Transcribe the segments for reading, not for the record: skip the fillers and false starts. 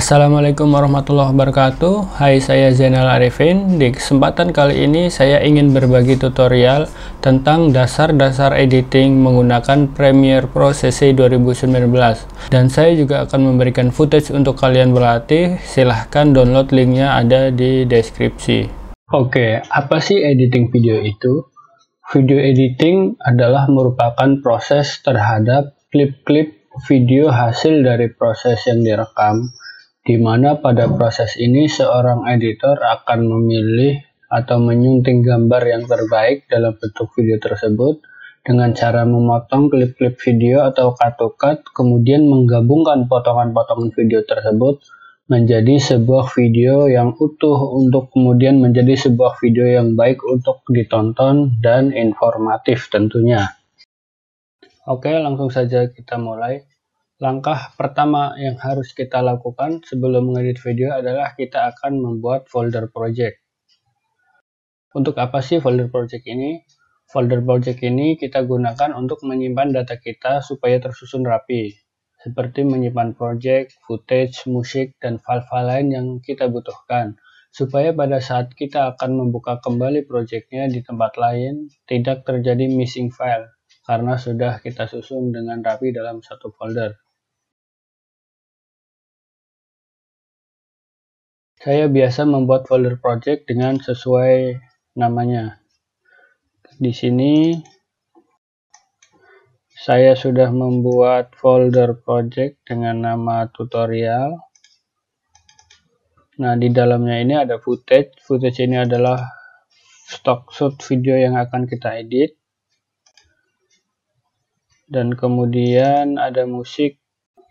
Assalamualaikum warahmatullahi wabarakatuh. Hai, saya Zainal Arifin. Di kesempatan kali ini saya ingin berbagi tutorial tentang dasar-dasar editing menggunakan Premiere Pro CC 2019. Dan saya juga akan memberikan footage untuk kalian berlatih. Silahkan download linknya, ada di deskripsi. Oke, apa sih editing video itu? Video editing adalah merupakan proses terhadap klip-klip video hasil dari proses yang direkam, di mana pada proses ini seorang editor akan memilih atau menyunting gambar yang terbaik dalam bentuk video tersebut dengan cara memotong klip-klip video atau cut-to-cut, kemudian menggabungkan potongan-potongan video tersebut menjadi sebuah video yang utuh untuk kemudian menjadi sebuah video yang baik untuk ditonton dan informatif tentunya. Oke, langsung saja kita mulai. Langkah pertama yang harus kita lakukan sebelum mengedit video adalah kita akan membuat folder project. Untuk apa sih folder project ini? Folder project ini kita gunakan untuk menyimpan data kita supaya tersusun rapi, seperti menyimpan project, footage, musik, dan file-file lain yang kita butuhkan, supaya pada saat kita akan membuka kembali projectnya di tempat lain, tidak terjadi missing file, karena sudah kita susun dengan rapi dalam satu folder. Saya biasa membuat folder project dengan sesuai namanya. Di sini saya sudah membuat folder project dengan nama tutorial. Nah, di dalamnya ini ada footage. Footage ini adalah stock shoot video yang akan kita edit. Dan kemudian ada musik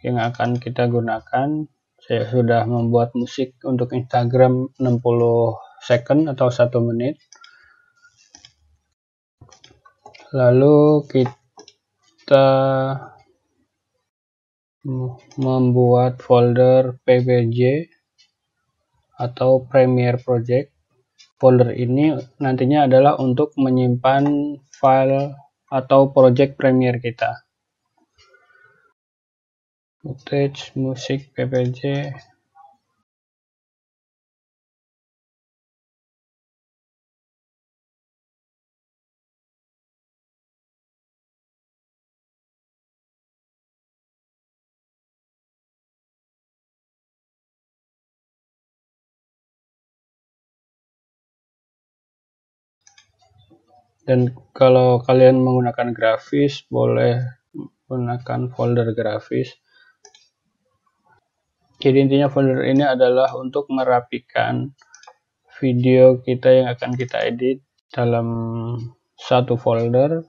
yang akan kita gunakan. Saya sudah membuat musik untuk Instagram 60 second atau 1 menit. Lalu kita membuat folder PPJ atau Premiere Project. Folder ini nantinya adalah untuk menyimpan file atau project Premiere kita. Footage, musik, PPJ. Dan kalau kalian menggunakan grafis, boleh menggunakan folder grafis. Jadi intinya folder ini adalah untuk merapikan video kita yang akan kita edit dalam satu folder,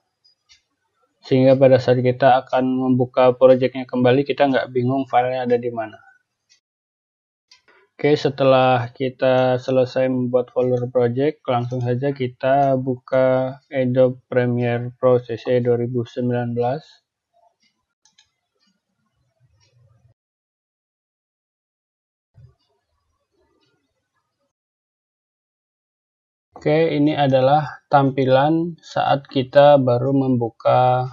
sehingga pada saat kita akan membuka projectnya kembali, kita nggak bingung filenya ada di mana. Oke, setelah kita selesai membuat folder project, langsung saja kita buka Adobe Premiere Pro CC 2019. Oke, ini adalah tampilan saat kita baru membuka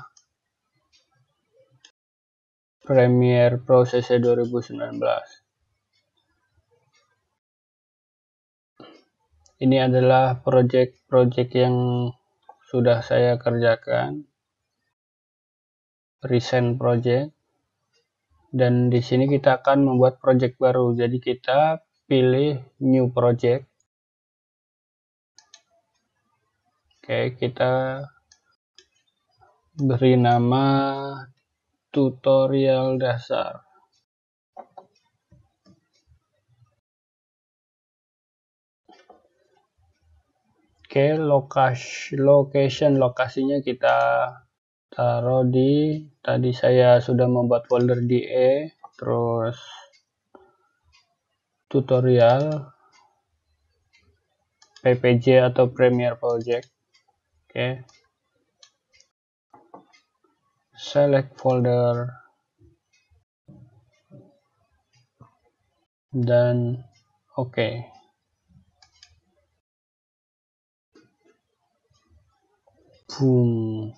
Premiere Pro CC 2019. Ini adalah project-project yang sudah saya kerjakan, recent project, dan di sini kita akan membuat project baru. Jadi kita pilih new project. Oke, kita beri nama tutorial dasar. Oke, lokasinya kita taruh di, tadi saya sudah membuat folder DE, terus tutorial, PPJ atau Premiere Project. Oke, select folder dan oke. Boom.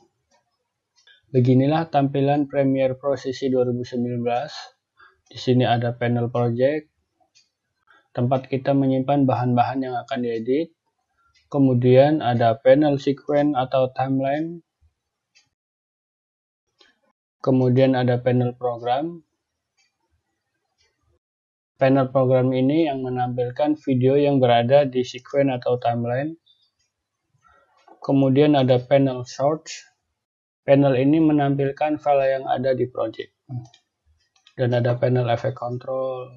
Beginilah tampilan Premiere Pro CC 2019. Di sini ada panel project, tempat kita menyimpan bahan-bahan yang akan diedit. Kemudian ada panel sequence atau timeline. Kemudian ada panel program. Panel program ini yang menampilkan video yang berada di sequence atau timeline. Kemudian ada panel source. Panel ini menampilkan file yang ada di project. Dan ada panel effect control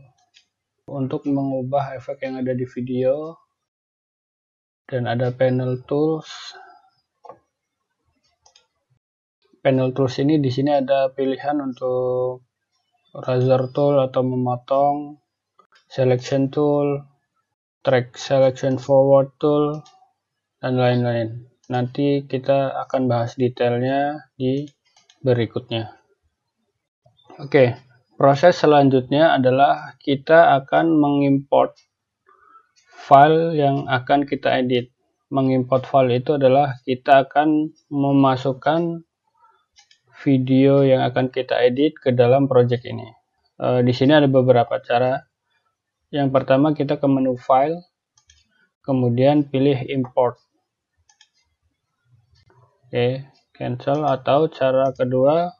untuk mengubah efek yang ada di video. Dan ada panel tools. Panel tools ini di sini ada pilihan untuk razor tool atau memotong, selection tool, track selection forward tool, dan lain-lain. Nanti kita akan bahas detailnya di berikutnya. Oke, proses selanjutnya adalah kita akan mengimport file yang akan kita edit. Mengimport file itu adalah kita akan memasukkan video yang akan kita edit ke dalam project ini. Di sini ada beberapa cara. Yang pertama kita ke menu file, kemudian pilih import. Oke, cancel. Atau cara kedua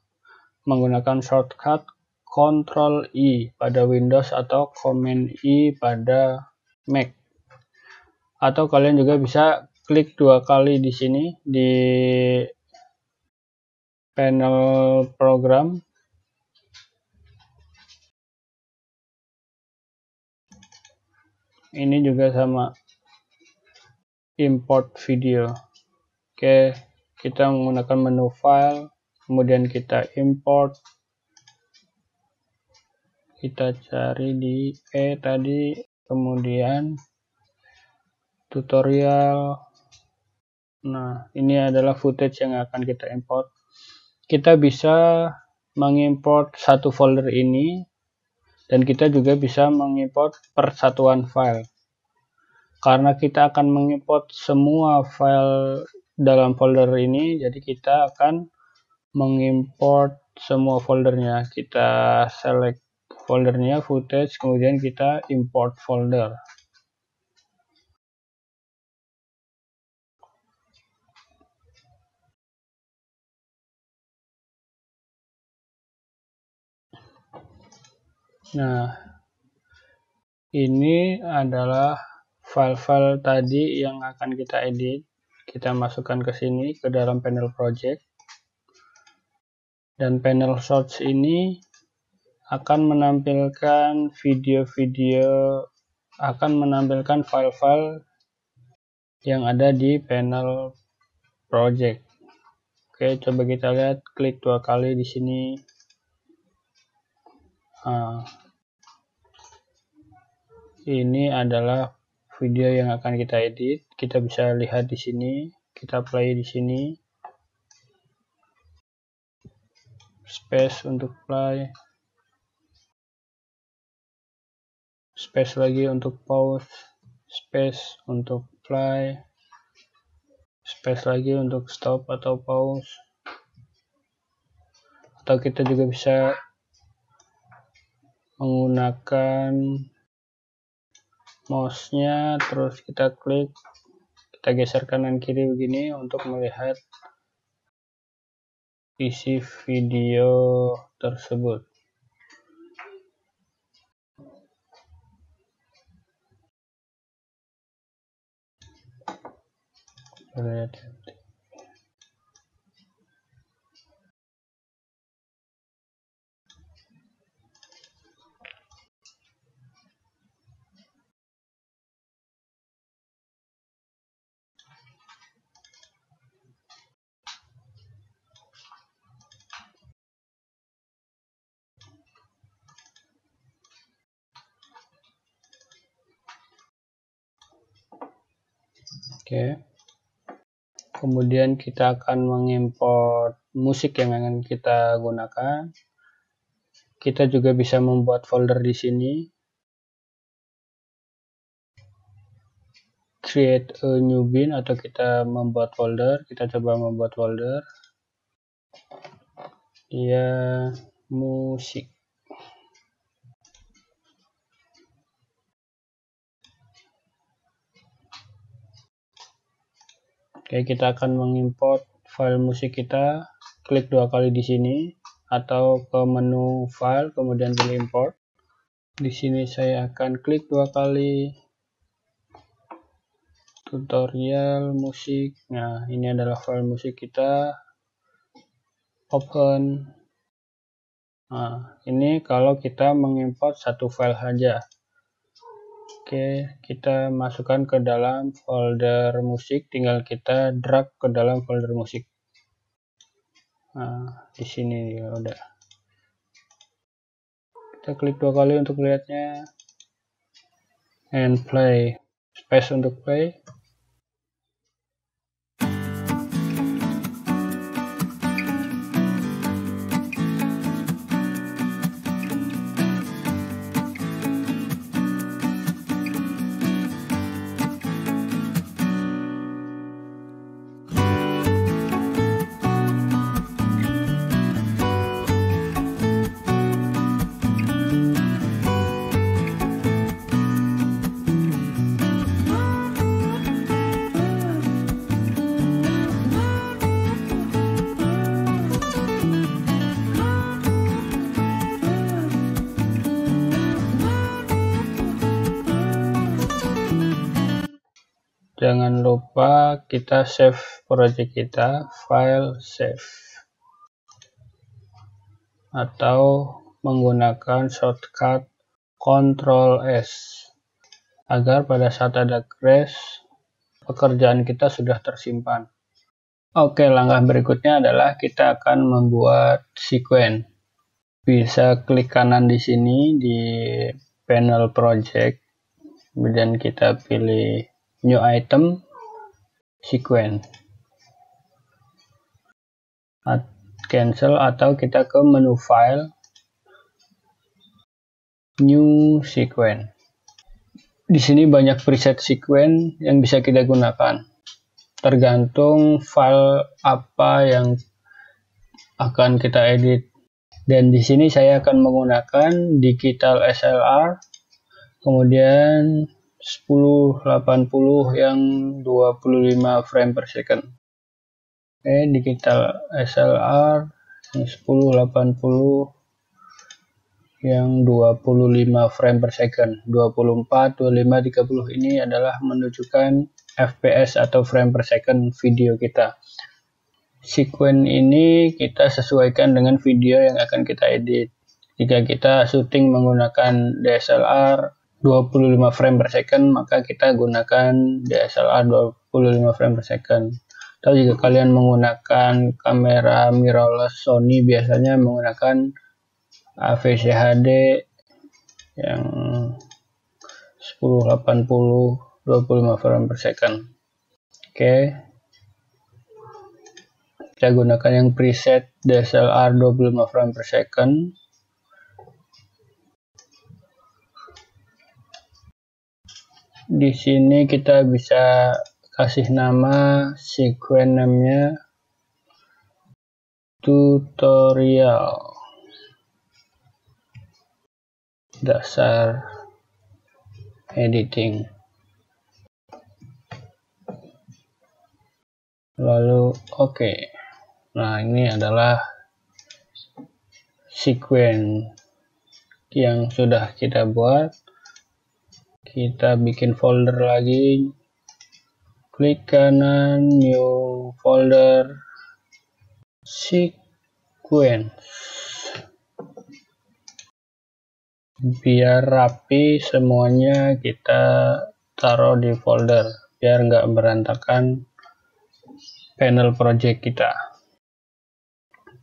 menggunakan shortcut Ctrl I pada Windows atau Command I pada Mac. Atau kalian juga bisa klik 2 kali di sini di panel program. Ini juga sama, import video. Oke, kita menggunakan menu file, kemudian kita import. Kita cari di tadi, kemudian tutorial. Nah, ini adalah footage yang akan kita import. Kita bisa mengimport satu folder ini, dan kita juga bisa mengimport persatuan file. Karena kita akan mengimport semua file dalam folder ini, jadi kita akan mengimport semua foldernya. Kita select foldernya, footage, kemudian kita import folder. Nah, ini adalah file-file tadi yang akan kita edit. Kita masukkan ke sini, ke dalam panel project. Dan panel source ini akan menampilkan video-video, akan menampilkan file-file yang ada di panel project. Oke, coba kita lihat, klik 2 kali di sini. Ini adalah video yang akan kita edit. Kita bisa lihat di sini. Kita play di sini. Space untuk play. Space lagi untuk pause. Space untuk play. Space lagi untuk stop atau pause. Atau kita juga bisa menggunakan mouse-nya, terus kita klik, kita geser kanan kiri begini untuk melihat isi video tersebut. Lihat. Oke. Kemudian kita akan mengimport musik yang akan kita gunakan. Kita juga bisa membuat folder di sini. Create a new bin atau kita membuat folder. Kita coba membuat folder. Ya, musik. Oke, kita akan mengimport file musik kita. Klik 2 kali di sini atau ke menu file kemudian pilih import. Di sini saya akan klik 2 kali tutorial musik. Nah, ini adalah file musik kita. Open. Nah, ini kalau kita mengimport satu file saja. Oke, kita masukkan ke dalam folder musik, tinggal kita drag ke dalam folder musik. Nah, di sini ya udah. Kita klik 2 kali untuk lihatnya. And play. Space untuk play. Jangan lupa kita save project kita, file save, atau menggunakan shortcut Ctrl S agar pada saat ada crash pekerjaan kita sudah tersimpan. Oke, langkah berikutnya adalah kita akan membuat sequence. Bisa klik kanan di sini di panel project, kemudian kita pilih new item, sequence, cancel, atau kita ke menu file, new sequence. Di sini banyak preset sequence yang bisa kita gunakan, tergantung file apa yang akan kita edit. Dan di sini saya akan menggunakan digital SLR, kemudian 1080 yang 25 frame per second. Oke, digital SLR yang 1080 yang 25 frame per second. 24, 25, 30 ini adalah menunjukkan FPS atau frame per second video kita. Sequence ini kita sesuaikan dengan video yang akan kita edit. Jika kita syuting menggunakan DSLR 25 frame per second, maka kita gunakan DSLR 25 frame per second. Atau jika kalian menggunakan kamera mirrorless Sony, biasanya menggunakan AVC HD yang 1080 25 frame per second. Oke. Kita gunakan yang preset DSLR 25 frame per second. Di sini kita bisa kasih nama sequence namanya tutorial dasar editing. Lalu oke. Nah, ini adalah sequence yang sudah kita buat. Kita bikin folder lagi, klik kanan, new folder, sequence. Biar rapi semuanya kita taruh di folder, biar nggak berantakan panel project kita.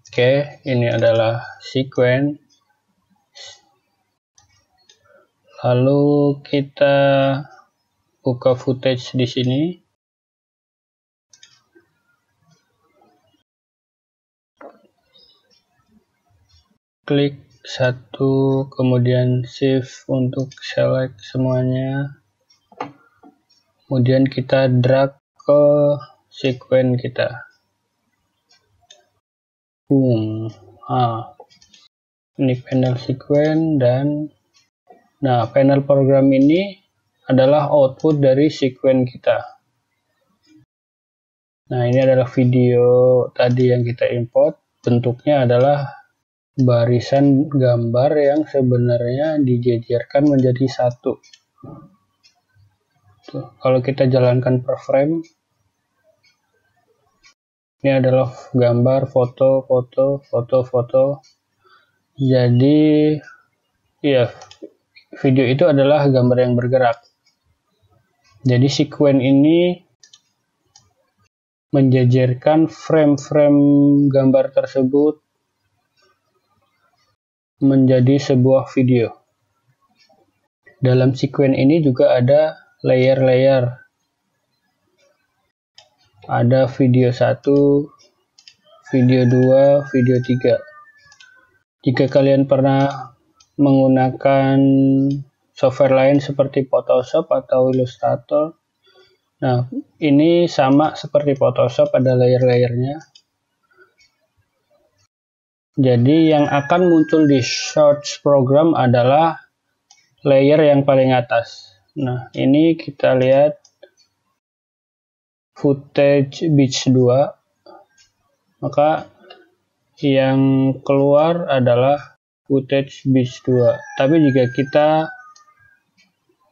Oke, ini adalah sequence. Lalu kita buka footage di sini. Klik satu, kemudian shift untuk select semuanya. Kemudian kita drag ke sequence kita. Boom. Ini panel sequence dan panel program ini adalah output dari sequence kita. Nah, ini adalah video tadi yang kita import. Bentuknya adalah barisan gambar yang sebenarnya dijejerkan menjadi satu. Tuh, kalau kita jalankan per frame, ini adalah gambar, foto. Jadi, ya, video itu adalah gambar yang bergerak. Jadi, sekuen ini menjejerkan frame-frame gambar tersebut menjadi sebuah video. Dalam sekuen ini juga ada layer-layer. Ada video 1, video 2, video 3. Jika kalian pernah menggunakan software lain seperti Photoshop atau Illustrator, nah ini sama seperti Photoshop, ada layer-layernya. Jadi yang akan muncul di Shorts program adalah layer yang paling atas. Nah, ini kita lihat footage beach 2. Maka yang keluar adalah footage beach 2. Tapi jika kita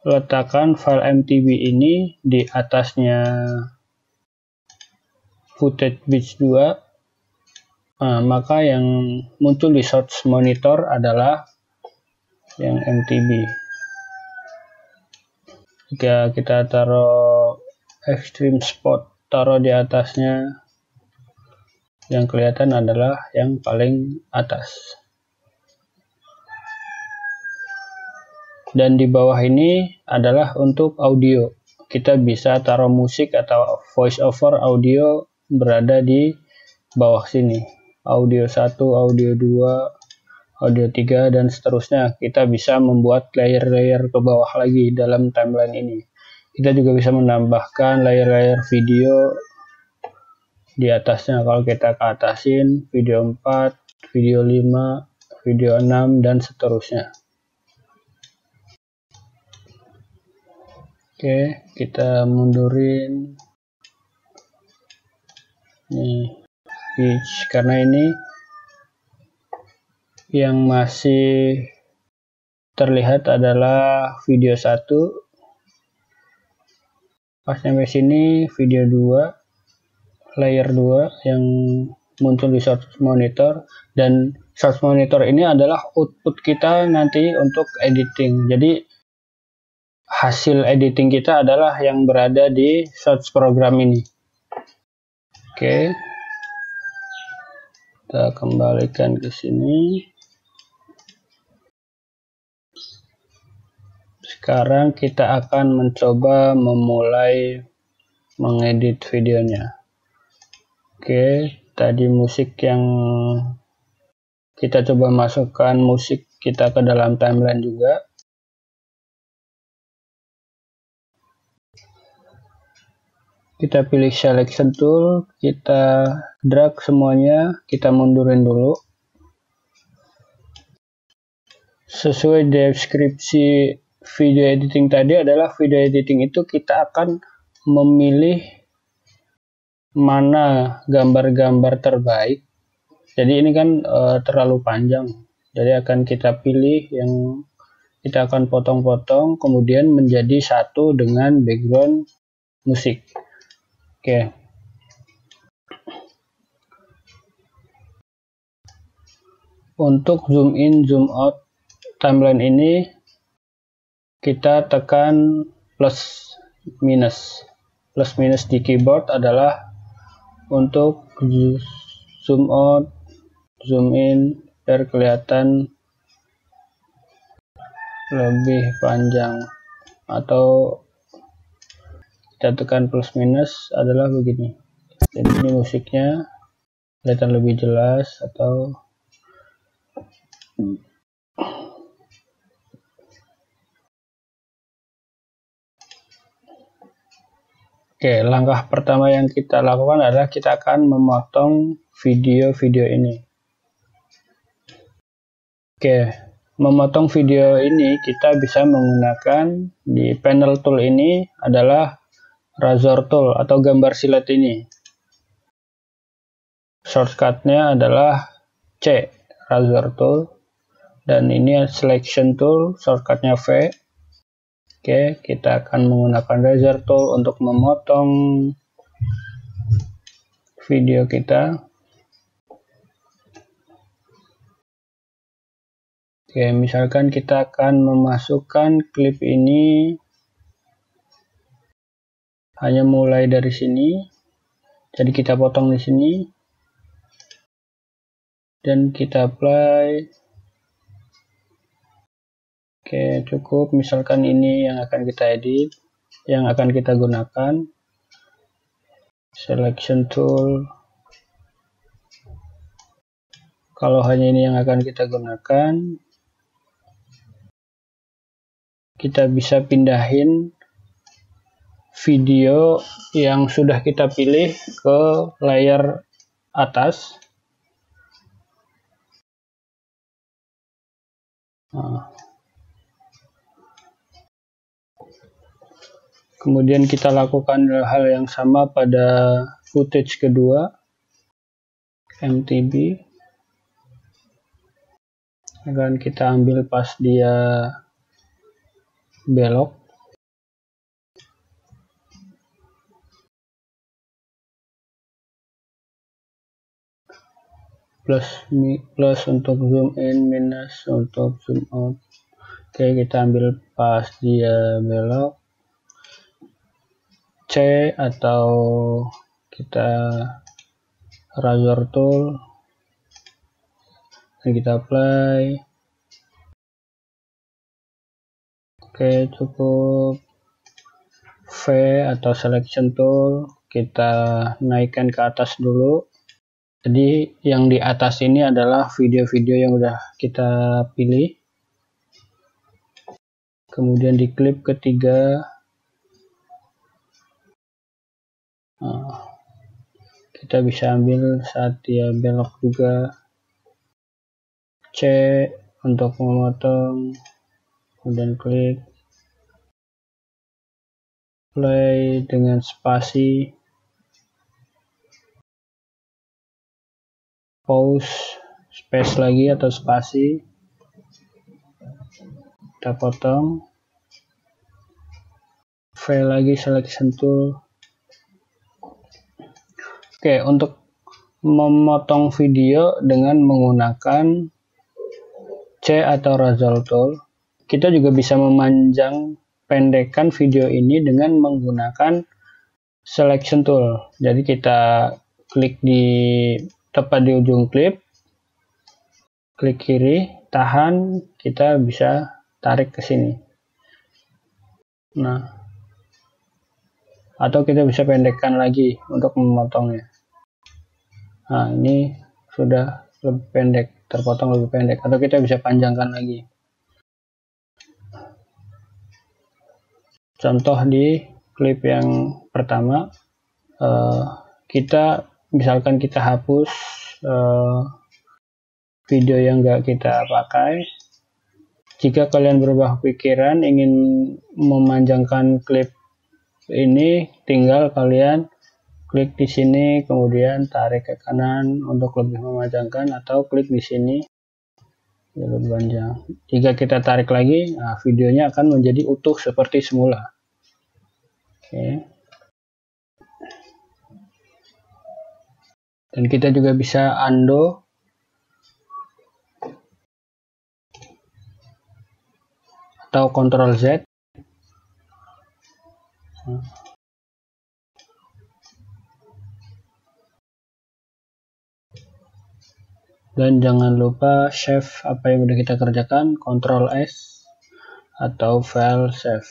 letakkan file MTB ini di atasnya footage beach 2, maka yang muncul di source monitor adalah yang MTB. Jika kita taruh extreme spot, taruh di atasnya, yang kelihatan adalah yang paling atas. Dan di bawah ini adalah untuk audio. Kita bisa taruh musik atau voice over audio berada di bawah sini. Audio 1, audio 2, audio 3, dan seterusnya. Kita bisa membuat layer-layer ke bawah lagi dalam timeline ini. Kita juga bisa menambahkan layer-layer video di atasnya. Kalau kita ke atasin, video 4, video 5, video 6, dan seterusnya. Oke, kita mundurin. Nih, karena ini yang masih terlihat adalah video 1. Pas sampai sini video 2, layer 2 yang muncul di source monitor, dan source monitor ini adalah output kita nanti untuk editing. Jadi hasil editing kita adalah yang berada di source program ini. Oke. Kita kembalikan ke sini. Sekarang kita akan mencoba memulai mengedit videonya. Oke, tadi musik yang kita coba masukkan musik kita ke dalam timeline juga. Kita pilih selection tool, kita drag semuanya, kita mundurin dulu. Sesuai deskripsi video editing tadi adalah video editing itu kita akan memilih mana gambar-gambar terbaik. Jadi ini kan terlalu panjang. Jadi akan kita pilih yang kita akan potong-potong, kemudian menjadi satu dengan background musik. Oke. Untuk zoom in, zoom out timeline ini kita tekan plus minus. Plus minus di keyboard adalah untuk zoom out, zoom in biar kelihatan lebih panjang, atau kita tekan plus minus adalah begini. Jadi ini musiknya kelihatan lebih jelas, atau oke, langkah pertama yang kita lakukan adalah kita akan memotong video-video ini. Oke, memotong video ini kita bisa menggunakan di panel tool ini adalah razor tool atau gambar silet ini. shortcutnya adalah C, razor tool, dan ini selection tool, shortcutnya V. Oke, kita akan menggunakan razor tool untuk memotong video kita. Oke, misalkan kita akan memasukkan klip ini hanya mulai dari sini, jadi kita potong di sini dan kita apply. Oke, cukup. Misalkan ini yang akan kita edit, yang akan kita gunakan. Selection tool. Kalau hanya ini yang akan kita gunakan, kita bisa pindahin video yang sudah kita pilih ke layar atas. Kemudian kita lakukan hal yang sama pada footage kedua, MTB. Akan kita ambil pas dia belok. Plus untuk zoom in, minus untuk zoom out. Oke, kita ambil pas dia belok. C atau kita razor tool dan kita apply. Oke, cukup. V atau selection tool kita naikkan ke atas dulu. Jadi yang di atas ini adalah video-video yang udah kita pilih. Kemudian di klip ketiga kita bisa ambil saat dia belok juga. C untuk memotong, kemudian klik play dengan spasi, pause, space lagi atau spasi, kita potong. V lagi selection tool. Oke, untuk memotong video dengan menggunakan C atau razor tool, kita juga bisa memanjang pendekkan video ini dengan menggunakan selection tool. Jadi kita klik di tepat di ujung klip, klik kiri, tahan, kita bisa tarik ke sini. Nah, atau kita bisa pendekkan lagi untuk memotongnya. Nah, ini sudah lebih pendek, terpotong lebih pendek, atau kita bisa panjangkan lagi. Contoh di klip yang pertama, misalkan kita hapus video yang nggak kita pakai. Jika kalian berubah pikiran ingin memanjangkan klip ini, tinggal kalian klik di sini, kemudian tarik ke kanan untuk lebih memanjangkan, atau klik di sini lebih panjang. Jika kita tarik lagi, nah, videonya akan menjadi utuh seperti semula. Oke. Dan kita juga bisa undo atau Ctrl Z. Dan jangan lupa save apa yang udah kita kerjakan, Ctrl S atau file save.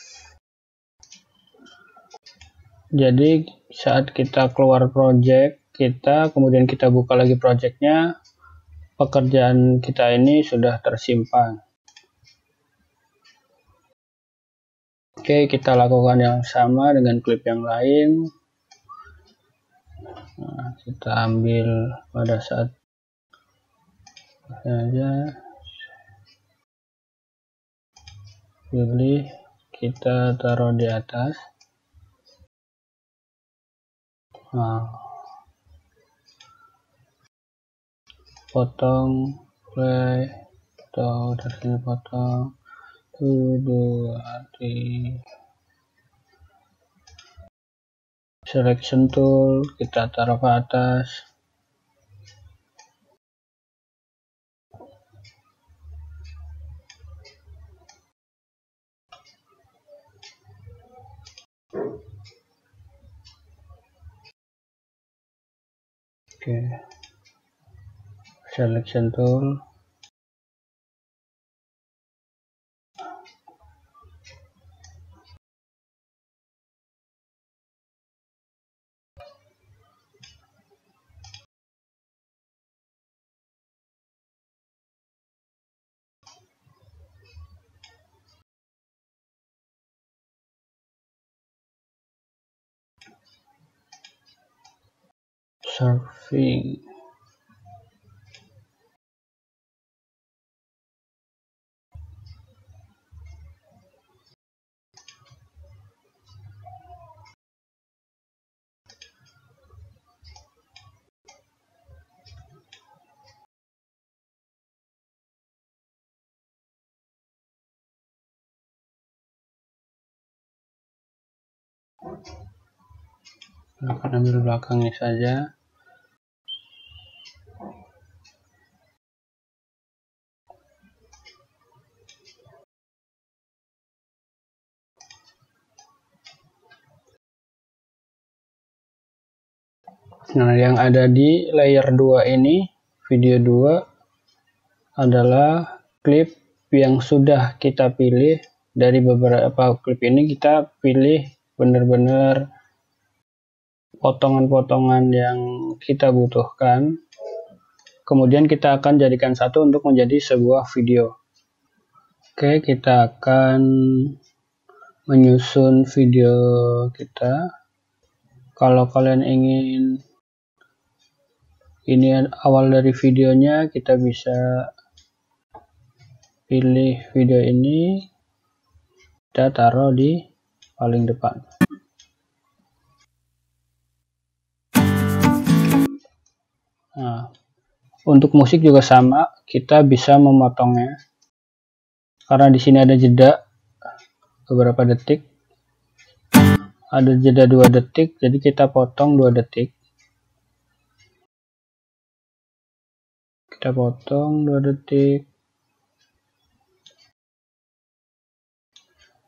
Jadi saat kita keluar project kita, kemudian kita buka lagi projectnya, pekerjaan kita ini sudah tersimpan. Oke, kita lakukan yang sama dengan klip yang lain. Nah, kita ambil pada saat saja, pilih, kita taruh di atas. Nah, potong play atau dari sini potong 2 di selection tool, kita taruh ke atas. Oke, selection tool, surfing. Akan ambil belakangnya saja. Nah, yang ada di layer 2 ini, video 2 adalah klip yang sudah kita pilih. Dari beberapa klip ini kita pilih benar-benar potongan-potongan yang kita butuhkan. Kemudian kita akan jadikan satu untuk menjadi sebuah video. Oke, kita akan menyusun video kita. Kalau kalian ingin ini awal dari videonya, kita bisa pilih video ini, kita taruh di paling depan. Nah, untuk musik juga sama, kita bisa memotongnya. Karena di sini ada jeda beberapa detik, ada jeda 2 detik, jadi kita potong 2 detik. Kita potong 2 detik.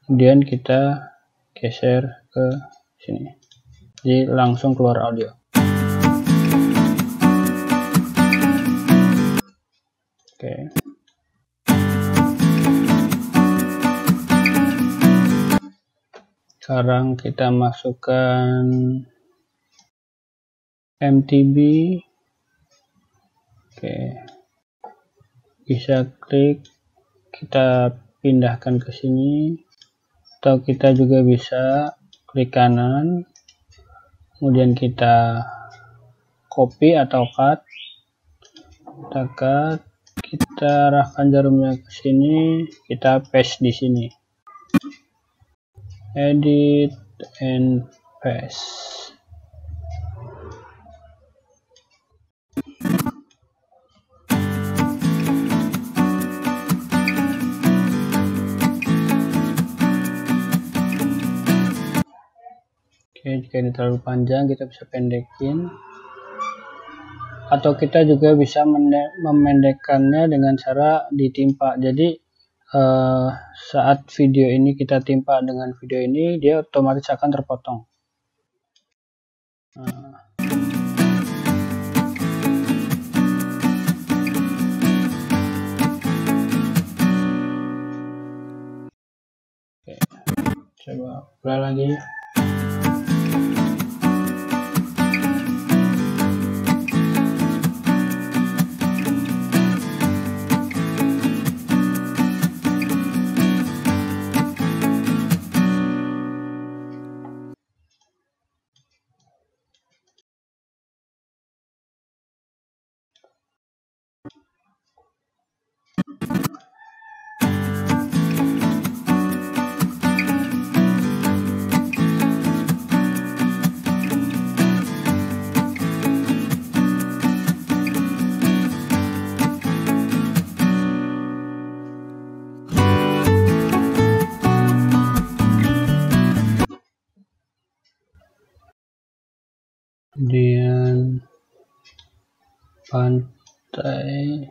Kemudian kita geser ke sini. Jadi langsung keluar audio. Oke. Sekarang kita masukkan MTB. Oke, bisa klik, kita pindahkan ke sini, atau kita juga bisa klik kanan, kemudian kita copy atau cut, kita arahkan jarumnya ke sini, kita paste di sini, edit and paste. Oke, jika ini terlalu panjang kita bisa pendekin, atau kita juga bisa memendekkannya dengan cara ditimpa. Jadi saat video ini kita timpa dengan video ini, dia otomatis akan terpotong. Oke, coba ulang lagi. pantai.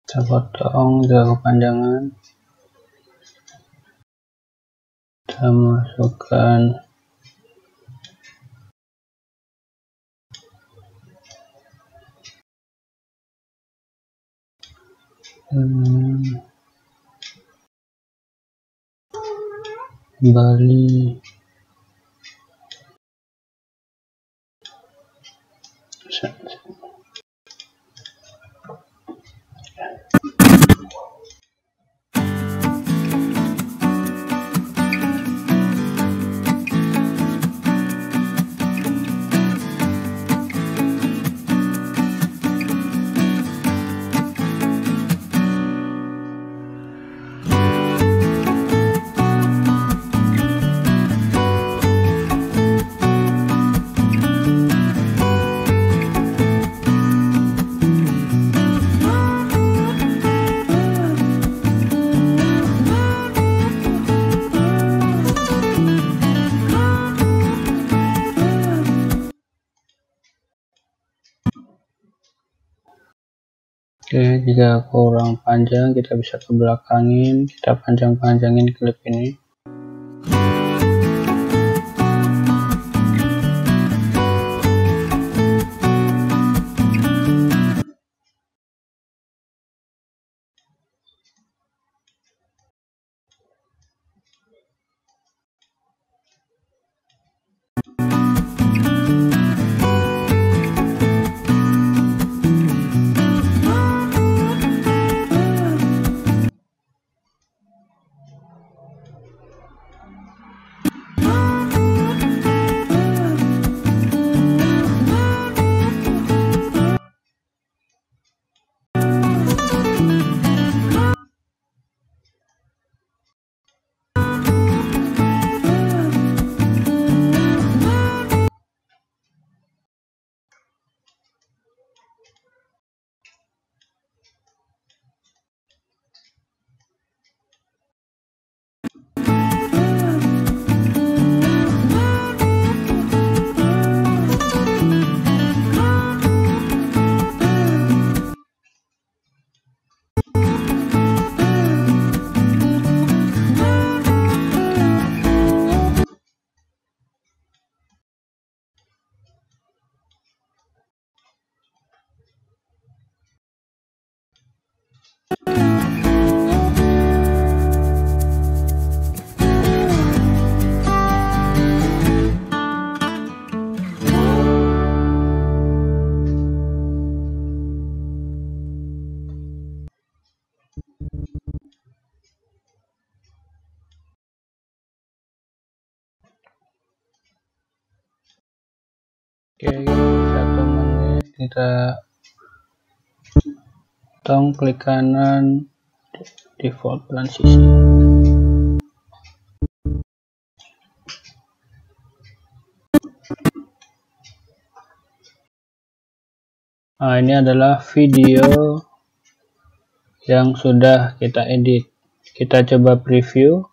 Kita potong juga kepanjangan, kita masukkan Bali. Oke, jika kurang panjang kita bisa ke belakangin, kita panjang-panjangin klip ini. Oke, 1 menit kita potong, klik kanan, default transisi. Nah, ini adalah video yang sudah kita edit. Kita coba preview.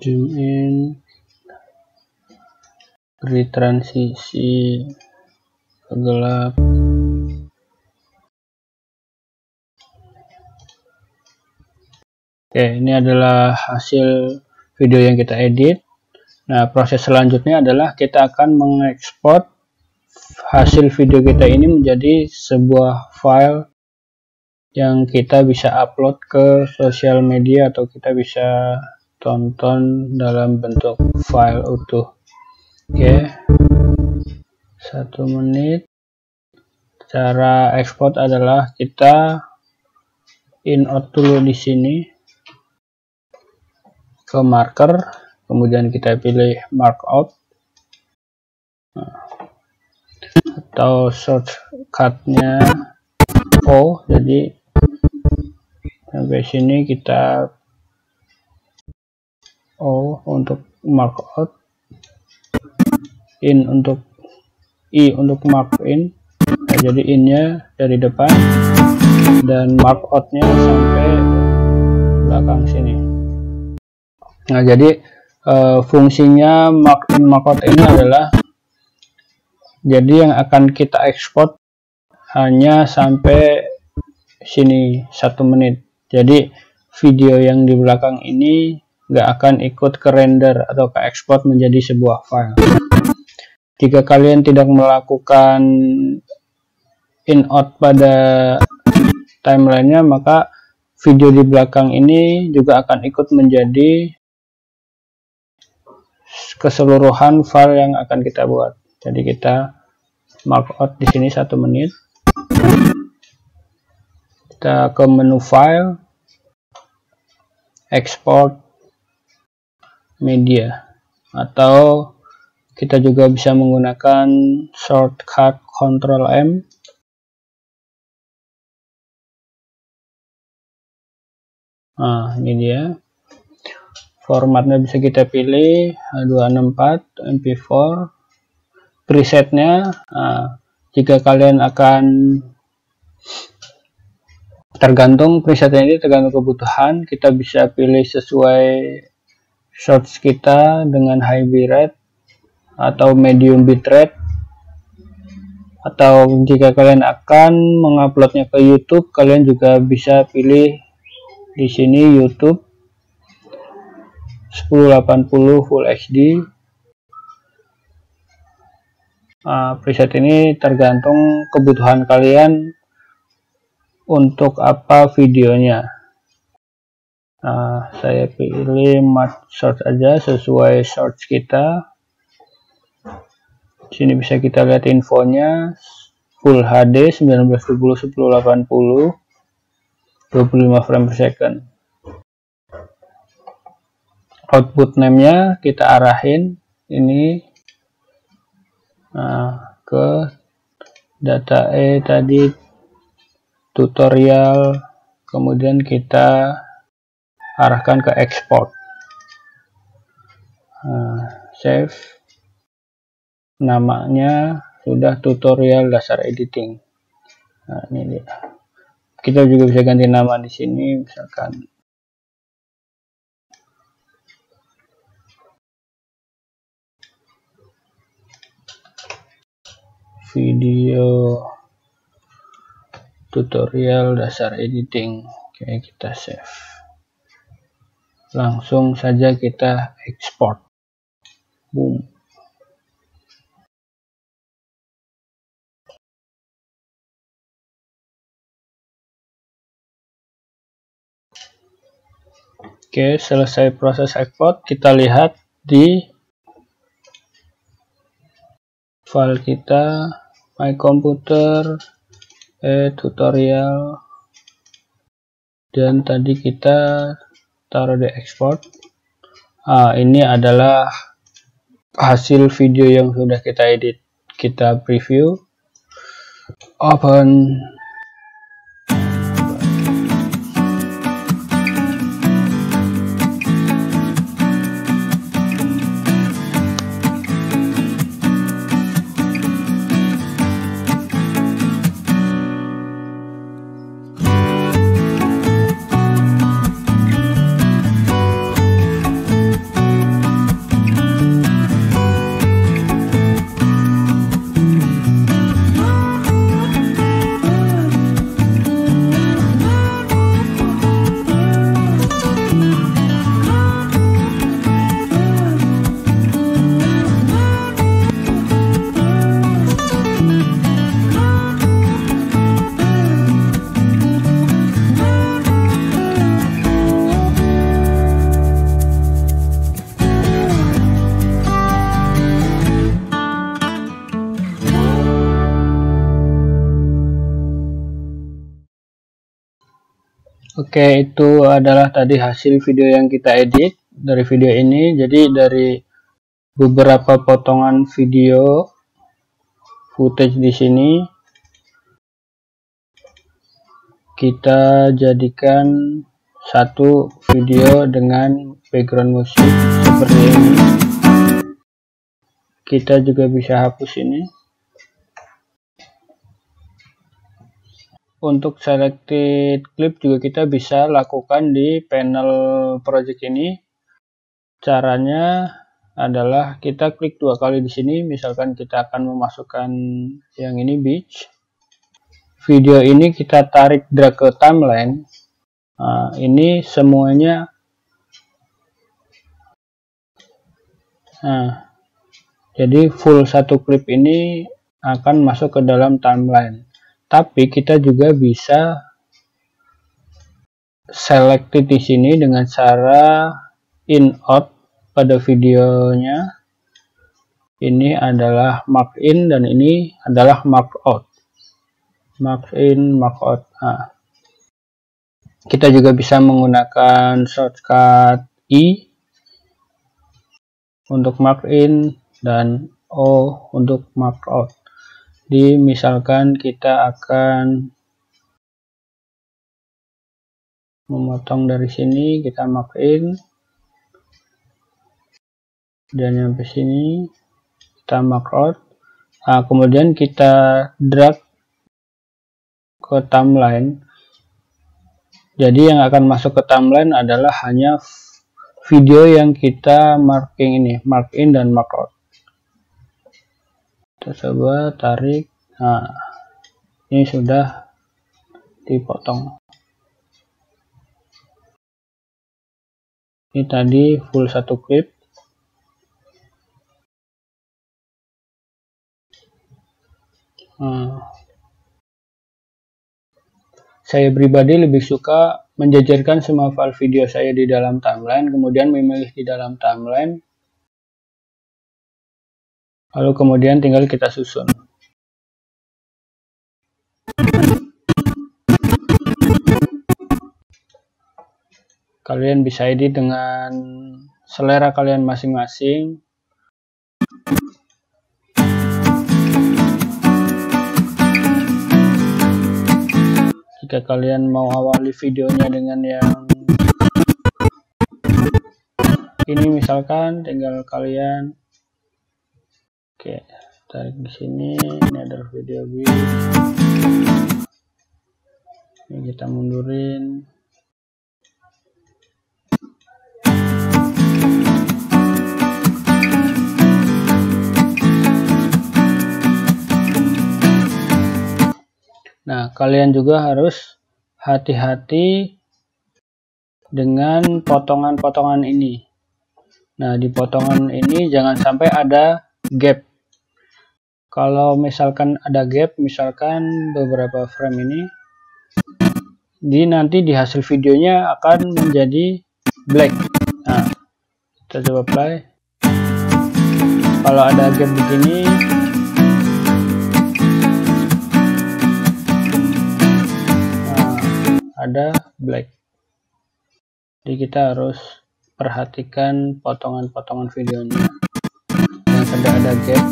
zoom in, beri transisi ke gelap. Oke, ini adalah hasil video yang kita edit. Nah, proses selanjutnya adalah kita akan mengekspor hasil video kita ini menjadi sebuah file yang kita bisa upload ke sosial media atau kita bisa tonton dalam bentuk file utuh. Oke, 1 menit. Cara ekspor adalah kita in-out dulu di sini ke marker, kemudian kita pilih markout atau shortcutnya O. Jadi sampai sini kita O untuk markout, in untuk I untuk mark in. Nah, jadi innya dari depan dan markoutnya sampai belakang sini. Nah, jadi fungsinya mark in markout ini adalah jadi yang akan kita ekspor hanya sampai sini 1 menit. Jadi video yang di belakang ini nggak akan ikut ke render atau ke ekspor menjadi sebuah file. Jika kalian tidak melakukan in-out pada timelinenya, maka video di belakang ini juga akan ikut menjadi keseluruhan file yang akan kita buat. Jadi kita markout di sini 1 menit. Kita ke menu file, export media, atau kita juga bisa menggunakan shortcut Ctrl M. Nah, ini dia. Formatnya bisa kita pilih H264, MP4. Presetnya, jika kalian akan tergantung presetnya ini tergantung kebutuhan, kita bisa pilih sesuai shorts kita dengan high bitrate atau medium bitrate, atau jika kalian akan menguploadnya ke YouTube, kalian juga bisa pilih di sini YouTube 1080 Full HD. Preset ini tergantung kebutuhan kalian untuk apa videonya. Saya pilih mat short aja sesuai shorts kita. Sini bisa kita lihat infonya, Full HD 1920 1080 25 frame per second. Output name-nya kita arahin ini ke data tadi tutorial, kemudian kita arahkan ke export. Save, namanya sudah tutorial dasar editing. Nah, ini dia. Kita juga bisa ganti nama di sini, misalkan video tutorial dasar editing. Oke, kita save. Langsung saja kita ekspor. Boom. Oke, selesai proses ekspor, kita lihat di file kita, my computer, tutorial, dan tadi kita taruh di export. Ini adalah hasil video yang sudah kita edit. Kita preview, open. Oke, itu adalah tadi hasil video yang kita edit dari video ini. Jadi dari beberapa potongan video footage di sini kita jadikan satu video dengan background musik seperti ini. Kita juga bisa hapus ini. Untuk selected clip juga kita bisa lakukan di panel project ini. Caranya adalah kita klik 2 kali di sini. Misalkan kita akan memasukkan yang ini beach. Video ini kita tarik drag ke timeline. Nah, ini semuanya. Nah, jadi full satu klip ini akan masuk ke dalam timeline. Tapi kita juga bisa selected di sini dengan cara in out pada videonya. Ini adalah mark in dan ini adalah mark out. Mark in, mark out. Nah, kita juga bisa menggunakan shortcut I untuk mark in dan O untuk mark out. Misalkan kita akan memotong dari sini, kita mark in dan sampai sini kita mark out. Nah, kemudian kita drag ke timeline. Jadi yang akan masuk ke timeline adalah hanya video yang kita marking ini, mark in dan mark out. Kita coba tarik. Nah, ini sudah dipotong. Ini tadi full satu klip. Saya pribadi lebih suka menjajarkan semua file video saya di dalam timeline, kemudian memilih di dalam timeline, lalu kemudian tinggal kita susun. Kalian bisa edit dengan selera kalian masing-masing. Jika kalian mau awali videonya dengan yang ini misalkan, tinggal kalian tarik di sini. Ini adalah video beat. Ini kita mundurin. Nah, kalian juga harus hati-hati dengan potongan-potongan ini. Nah, di potongan ini jangan sampai ada gap. Kalau misalkan ada gap, misalkan beberapa frame ini, nanti di hasil videonya akan menjadi black. Nah, kita coba play. Kalau ada gap begini, ada black. Jadi kita harus perhatikan potongan-potongan videonya yang tidak ada gap.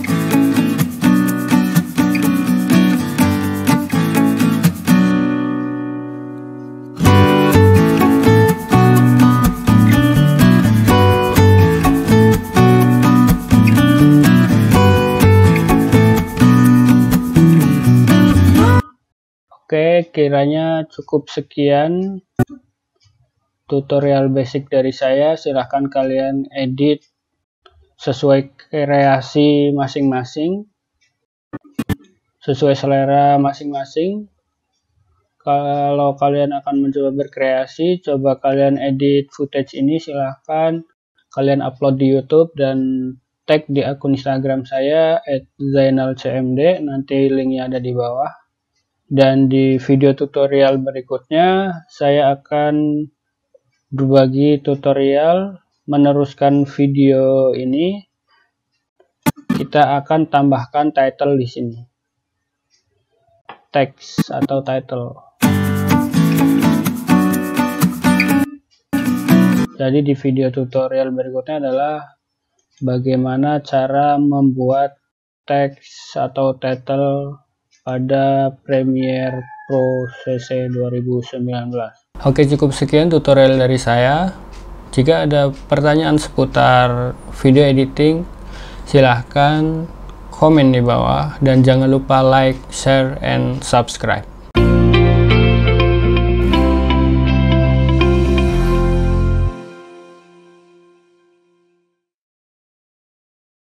Oke, kiranya cukup sekian tutorial basic dari saya. Silahkan kalian edit sesuai kreasi masing-masing, sesuai selera masing-masing. Kalau kalian akan mencoba berkreasi, coba kalian edit footage ini, silahkan kalian upload di YouTube dan tag di akun Instagram saya @zainalcmd, nanti linknya ada di bawah. Dan di video tutorial berikutnya saya akan berbagi tutorial meneruskan video ini. Kita akan tambahkan title di sini, teks atau title. Jadi di video tutorial berikutnya adalah bagaimana cara membuat teks atau title pada Premiere Pro CC 2019. Oke, cukup sekian tutorial dari saya. Jika ada pertanyaan seputar video editing, silahkan komen di bawah dan jangan lupa like, share, and subscribe.